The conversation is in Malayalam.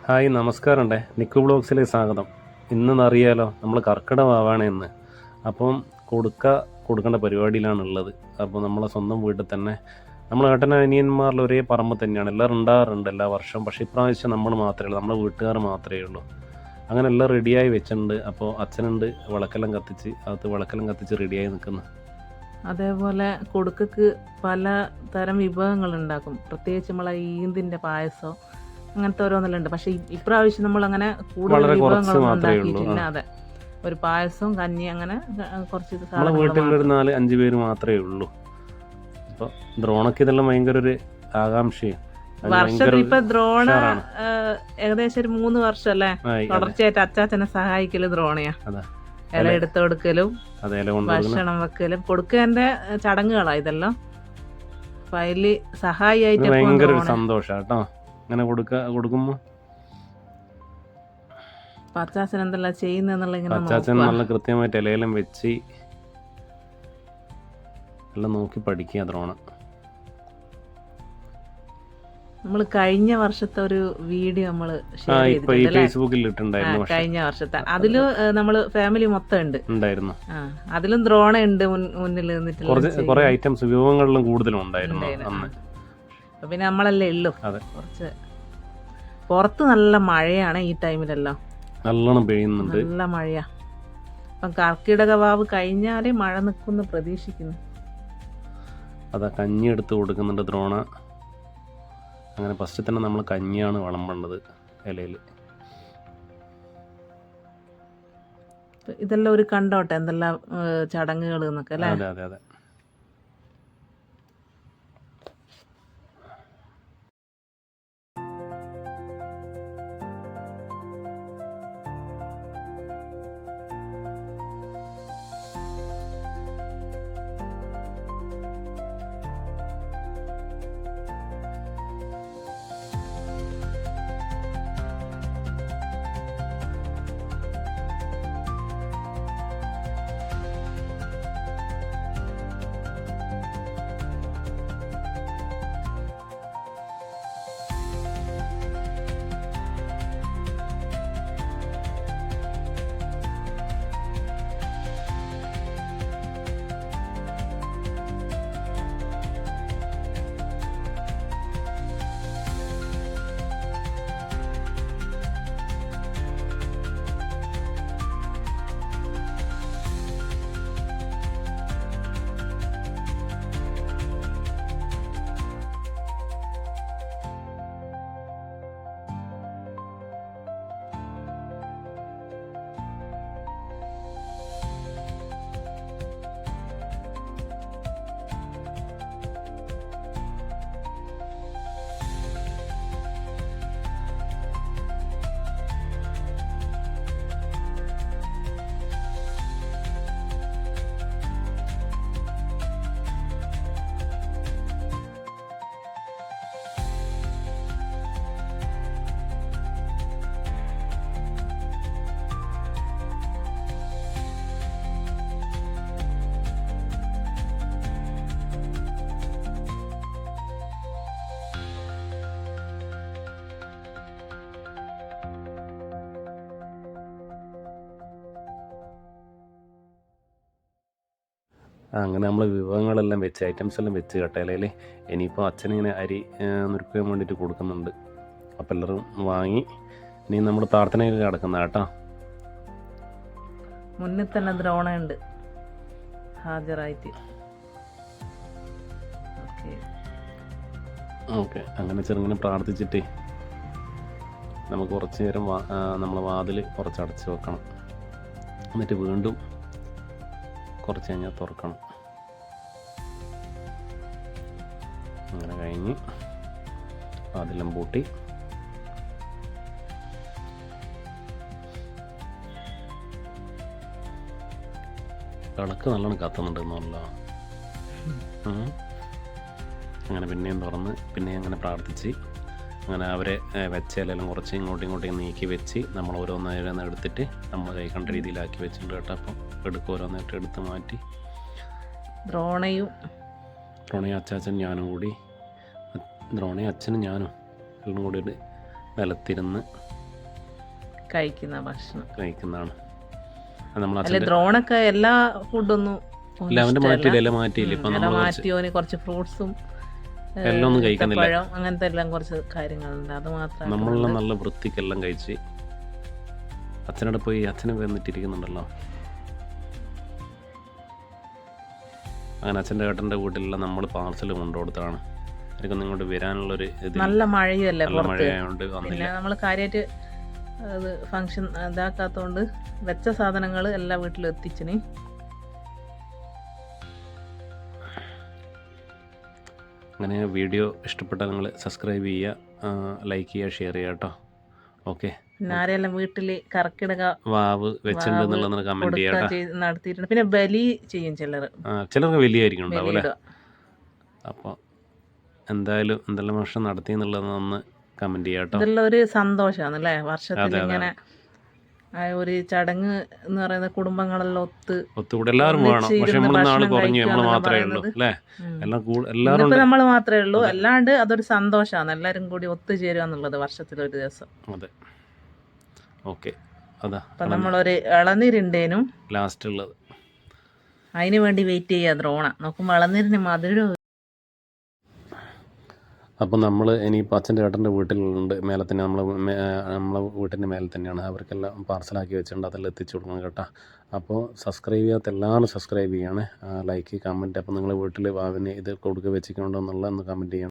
ഹായ് നമസ്കാരമുണ്ടേ നിക്കു ബ്ലോഗ്സിലേക്ക് സ്വാഗതം. ഇന്നറിയാലോ നമ്മൾ കർക്കിടകമാവാണ് ഇന്ന്. അപ്പം കൊടുക്കേണ്ട പരിപാടിയിലാണുള്ളത്. അപ്പോൾ നമ്മളെ സ്വന്തം വീട്ടിൽ തന്നെ നമ്മൾ ഏട്ടനനിയന്മാരിൽ ഒരേ പറമ്പ് തന്നെയാണ്. എല്ലാവരും ഉണ്ടാകാറുണ്ട് എല്ലാ വർഷവും. പക്ഷേ ഇപ്രാവശ്യം നമ്മൾ മാത്രമേ ഉള്ളൂ, നമ്മളെ വീട്ടുകാർ മാത്രമേ ഉള്ളൂ. അങ്ങനെ എല്ലാം റെഡിയായി വെച്ചിട്ടുണ്ട്. അപ്പോൾ അച്ഛനുണ്ട് വിളക്കെല്ലാം കത്തിച്ച് റെഡിയായി നിൽക്കുന്നു. അതേപോലെ കൊടുക്കക്ക് പല തരം വിഭവങ്ങൾ ഉണ്ടാക്കും. പ്രത്യേകിച്ച് നമ്മളെ ഈന്തിൻ്റെ പായസം അങ്ങനത്തെ ഓരോന്നെല്ലാം ഉണ്ട്. പക്ഷെ ഇപ്രാവശ്യം നമ്മൾ അങ്ങനെ കൂടുതൽ വിഭവങ്ങളൊന്നും ഉണ്ടാക്കിയിട്ടില്ല. അതെ, ഒരു പായസവും കഞ്ഞി അങ്ങനെ കുറച്ച് വീട്ടിൽ ഒരു 4-5 പേര് മാത്രമേ ഉള്ളൂ. അപ്പോൾ ദ്രോണക്ക് ഇതെല്ലാം ഭയങ്കര ഒരു ആകാംക്ഷയും. വർഷത്തിൽ ഇപ്പൊ ദ്രോണ ഏകദേശം ഒരു 3 വർഷം അല്ലേ തുടർച്ചയായിട്ട് അച്ചാച്ചനെ സഹായിക്കല് ദ്രോണയാ. ഇല എടുത്തു കൊടുക്കലും ഭക്ഷണം വെക്കലും കൊടുക്കേണ്ട ചടങ്ങുകളാ ഇതെല്ലാം. അപ്പൊ അതില് സഹായിയായിട്ട് ഭയങ്കര സന്തോഷം കേട്ടോ അങ്ങനെ കൊടുക്കുമ്പോ. അച്ചാച്ചൻ എന്തെല്ലാം ചെയ്യുന്ന അച്ചാച്ചൻ നല്ല കൃത്യമായിട്ട് ഇലയെല്ലാം വെച്ച് എല്ലാം നോക്കി പഠിക്കുക ദ്രോണ. നമ്മള് കഴിഞ്ഞ വർഷത്തെ ഒരു വീഡിയോ നമ്മള് ഫേസ്ബുക്കിൽ ഇട്ടുണ്ടായിരുന്നു. കഴിഞ്ഞ വർഷത്തെ അതില് നമ്മള് ഫാമിലി മൊത്തം ഉണ്ടായിരുന്നു. അതിലും ദ്രോണ ഉണ്ട് മുന്നിൽ നിന്നിട്ട് കുറെ ഐറ്റംസ് വിഭവങ്ങളിലും കൂടുതലും ഉണ്ടായിരുന്നു. പിന്നെ നമ്മളല്ലേ ഉള്ളു. കുറച്ച് പുറത്ത് നല്ല മഴയാണ് ഈ ടൈമിലല്ലോ, നല്ലോണം പെയ്യുന്നുണ്ട്, നല്ല മഴയാ. അപ്പം കർക്കിടക വാവ് കഴിഞ്ഞാലേ മഴ നിൽക്കുന്നു പ്രതീക്ഷിക്കുന്നു. അതാ കഞ്ഞി എടുത്ത് കൊടുക്കുന്നുണ്ട് ദ്രോണ. അങ്ങനെ ഫസ്റ്റ് തന്നെ നമ്മൾ കഞ്ഞിയാണ് വിളമ്പേണ്ടത് ഇലയിൽ. ഇതെല്ലാം ഒരു കണ്ടോട്ടെ എന്തെല്ലാം ചടങ്ങുകൾ എന്നൊക്കെ അല്ലേ. അതെ അതെ അതെ. അങ്ങനെ നമ്മൾ വിഭവങ്ങളെല്ലാം വെച്ച് ഐറ്റംസ് എല്ലാം വെച്ച് കട്ടയിലയിൽ. ഇനിയിപ്പോൾ അച്ഛനിങ്ങനെ അരി നുറുക്കാൻ വേണ്ടിയിട്ട് കൊടുക്കുന്നുണ്ട്. അപ്പോൾ എല്ലാവരും വാങ്ങി ഇനി നമ്മൾ പ്രാർത്ഥനയിൽ കിടക്കുന്ന കേട്ടോ. മുന്നിൽ തന്നെ ദ്രോണ ഉണ്ട് ഹാജരായിട്ട്. ഓക്കെ, അങ്ങനെ ചെറുങ്ങനെ പ്രാർത്ഥിച്ചിട്ട് നമുക്ക് കുറച്ച് നേരം നമ്മളെ വാതിൽ കുറച്ച് അടച്ച് വെക്കണം. എന്നിട്ട് വീണ്ടും കുറച്ച് കഴിഞ്ഞാൽ തുറക്കണം. അങ്ങനെ കഴിഞ്ഞ് വാതിലെല്ലാം പൂട്ടി വിളക്ക് നല്ലോണം കത്തുന്നുണ്ടെന്നല്ലോ. അങ്ങനെ പിന്നെയും തുറന്ന് പിന്നെയും അങ്ങനെ പ്രാർത്ഥിച്ച് അങ്ങനെ അവരെ വെച്ചേലെല്ലാം കുറച്ച് ഇങ്ങോട്ടും നീക്കി വെച്ച് നമ്മൾ ഓരോന്നേരം എടുത്തിട്ട് നമ്മൾ കഴിക്കേണ്ട രീതിയിലാക്കി വെച്ചിട്ടുണ്ട് കേട്ടോ. അപ്പം ഓരോന്നായിട്ട് എടുത്ത് മാറ്റി ദ്രോണയും അച്ചാച്ചൻ ഞാനും കൂടി ദ്രോണയും അച്ഛനും ഞാനും എല്ലാം കൂടി നിലത്തിരുന്ന് കഴിക്കുന്ന ഭക്ഷണം കഴിക്കുന്നതാണ്. നമ്മൾ അല്ലെ ദ്രോണൊക്കെ എല്ലാ ഫുഡൊന്നും മാറ്റിയില്ല. ഇപ്പം നമ്മൾ മാറ്റി ഓന് കുറച്ച് ഫ്രൂട്ട്സും എല്ലാം ഒന്നും കഴിക്കുന്നില്ല. പഴം അങ്ങനത്തെ എല്ലാം കുറച്ച് കാര്യങ്ങളുണ്ട്. അത് മാത്രം നമ്മളെല്ലാം നല്ല വൃത്തിക്കെല്ലാം കഴിച്ച് അച്ഛനോട് പോയി അച്ഛന് വന്നിട്ടിരിക്കുന്നുണ്ടല്ലോ. അങ്ങനെ അച്ഛൻ്റെ ഏട്ടൻ്റെ വീട്ടിലെല്ലാം നമ്മൾ പാർസൽ കൊണ്ടുകൊടുത്താണ്. എനിക്കൊന്നും ഇങ്ങോട്ട് വരാനുള്ളൊരു നല്ല മഴയല്ലേ, നല്ല മഴയായതുകൊണ്ട് വന്നില്ല. പിന്നെ നമ്മൾ കാര്യമായിട്ട് അത് ഫങ്ഷൻ ഇതാക്കാത്തതുകൊണ്ട് വെച്ച സാധനങ്ങൾ എല്ലാ വീട്ടിലും എത്തിച്ചിന്. അങ്ങനെ വീഡിയോ ഇഷ്ടപ്പെട്ടാൽ നിങ്ങൾ സബ്സ്ക്രൈബ് ചെയ്യുക, ലൈക്ക് ചെയ്യുക, ഷെയർ ചെയ്യുക കേട്ടോ. ഓക്കെ. പിന്നെ ആരെല്ലാം വീട്ടിൽ കർക്കിടക വാവ് വെച്ചിട്ടുണ്ടെന്നുള്ളത് കമൻറ്റ് ചെയ്യാം. നടത്തിയിട്ടുണ്ട്. പിന്നെ ബലി ചെയ്യും ചിലർക്ക് വലിയായിരിക്കും ഉണ്ടാവും അല്ലേ. അപ്പോൾ എന്തായാലും എന്തെല്ലാം വർഷം നടത്തി എന്നുള്ളത് ഒന്ന് കമൻറ്റ് ചെയ്യാം കേട്ടോ. ഇതെല്ലാം ഒരു സന്തോഷമാണ് അല്ലേ, വർഷത്തിൽ ഇങ്ങനെ ഒരു ചടങ്ങ് എന്ന് പറയുന്നത് കുടുംബങ്ങളെല്ലാം ഒത്തുകൂടി എല്ലാവരും വേണം. പക്ഷെ നമ്മൾ കുറഞ്ഞു, നമ്മൾ മാത്രമേ ഉള്ളൂ അല്ലേ. എല്ലാവരും നമ്മൾ മാത്രമേ ഉള്ളൂ. അല്ലാണ്ട് അതൊരു സന്തോഷമാണ് എല്ലാവരും കൂടി ഒത്തുചേരുക എന്നുള്ളത് വർഷത്തിലൊരു ദിവസം. അതെ. ഓക്കെ. അതാ അപ്പം നമ്മളൊരു ഇളനീരുണ്ടേനും ലാസ്റ്റ് ഉള്ളത്, അതിന് വേണ്ടി വെയിറ്റ് ചെയ്യുക. ദ്രോണ നോക്കുമ്പോൾ ഇളനീരിന് മധുരം. അപ്പം നമ്മൾ ഇനിയിപ്പോൾ അച്ഛൻ്റെ ഏട്ടൻ്റെ വീട്ടിലുണ്ട്, മേലെ തന്നെ നമ്മളെ വീട്ടിൻ്റെ മേലെ തന്നെയാണ്. അവർക്കെല്ലാം പാർസലാക്കി വെച്ചിട്ടുണ്ട്, അതെല്ലാം എത്തിച്ചു കൊടുക്കണം കേട്ടോ. അപ്പോൾ സബ്സ്ക്രൈബ് ചെയ്യാത്ത എല്ലാവരും സബ്സ്ക്രൈബ് ചെയ്യണേ, ലൈക്ക് കമൻറ്റ്. അപ്പോൾ നിങ്ങൾ വീട്ടിൽ വാവിന് ഇത് കൊടുക്കുക വെച്ചിട്ടുണ്ടോ എന്നുള്ള ഒന്ന് കമൻറ്റ് ചെയ്യണം.